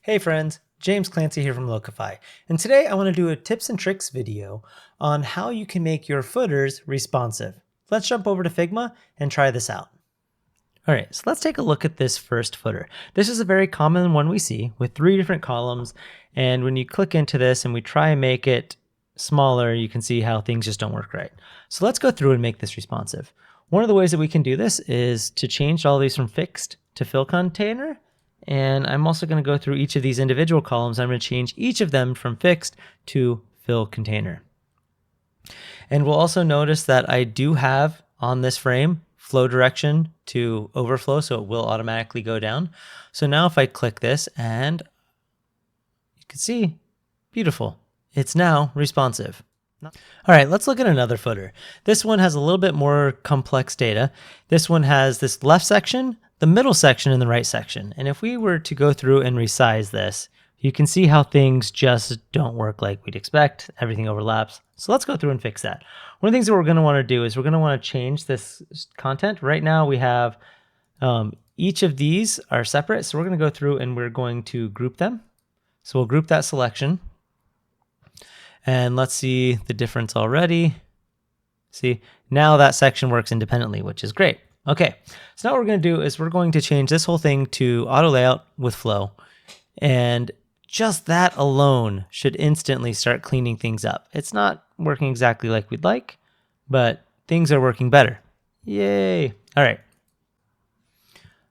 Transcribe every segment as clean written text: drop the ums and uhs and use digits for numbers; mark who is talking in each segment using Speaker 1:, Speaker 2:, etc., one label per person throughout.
Speaker 1: Hey friends, James Clancy here from Locify, and today I want to do a tips and tricks video on how you can make your footers responsive. Let's jump over to Figma and try this out. Alright, so let's take a look at this first footer. This is a very common one we see with 3 different columns, and when you click into this and we try and make it smaller, you can see how things just don't work right. So let's go through and make this responsive. One of the ways that we can do this is to change all these from fixed to fill container. And I'm also going to go through each of these individual columns. I'm going to change each of them from fixed to fill container. And we'll also notice that I do have on this frame flow direction to overflow, so it will automatically go down. So now if I click this, and you can see, beautiful. It's now responsive. All right, let's look at another footer. This one has a little bit more complex data. This one has this left section, the middle section, and the right section. And if we were to go through and resize this, you can see how things just don't work like we'd expect. Everything overlaps. So let's go through and fix that. One of the things that we're going to want to do is we're going to want to change this content. Right now we have each of these are separate. So we're going to go through and we're going to group them. So we'll group that selection. And let's see the difference already. See, now that section works independently, which is great. Okay, so now what we're going to do is we're going to change this whole thing to auto layout with flow. And just that alone should instantly start cleaning things up. It's not working exactly like we'd like, but things are working better. Yay. All right.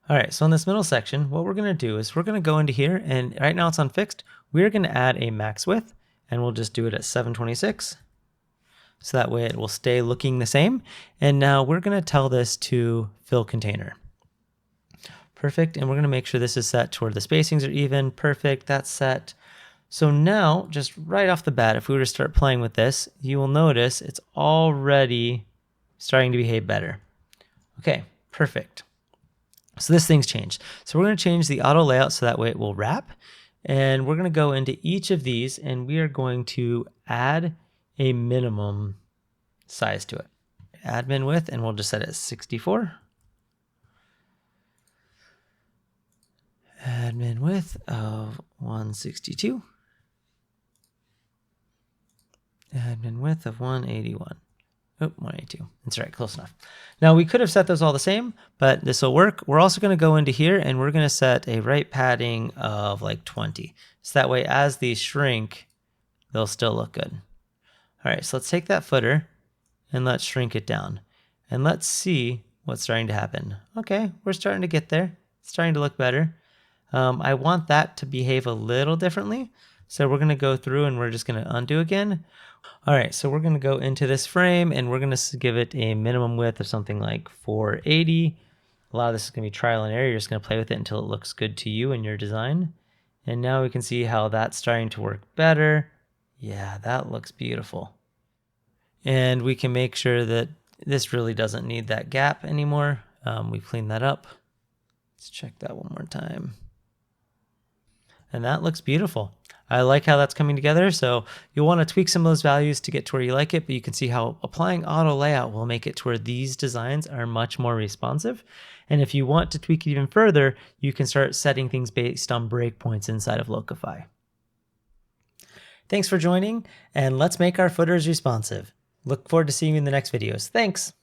Speaker 1: All right, so in this middle section, what we're going to do is we're going to go into here, and right now it's on fixed. We're going to add a max width, and we'll just do it at 726. So that way it will stay looking the same. And now we're going to tell this to fill container. Perfect. And we're going to make sure this is set to where the spacings are even. Perfect. That's set. So now, just right off the bat, if we were to start playing with this, you will notice it's already starting to behave better. Okay, perfect. So this thing's changed. So we're going to change the auto layout so that way it will wrap. And we're going to go into each of these and we are going to add a minimum size to it. Admin width, and we'll just set it as 64. Admin width of 162. Admin width of 181. Oh, 182. That's right, close enough. Now we could have set those all the same, but this will work. We're also going to go into here and we're going to set a right padding of like 20. So that way as these shrink, they'll still look good. All right, so let's take that footer and let's shrink it down. And let's see what's starting to happen. Okay, we're starting to get there. It's starting to look better. I want that to behave a little differently. So we're going to go through and we're just going to undo again. All right, so we're going to go into this frame and we're going to give it a minimum width of something like 480. A lot of this is going to be trial and error. You're just going to play with it until it looks good to you and your design. And now we can see how that's starting to work better. Yeah, that looks beautiful. And we can make sure that this really doesn't need that gap anymore. We've cleaned that up. Let's check that one more time. And that looks beautiful. I like how that's coming together. So you'll want to tweak some of those values to get to where you like it, but you can see how applying auto layout will make it to where these designs are much more responsive. And if you want to tweak it even further, you can start setting things based on breakpoints inside of Locify. Thanks for joining, and let's make our footers responsive. Look forward to seeing you in the next videos. Thanks.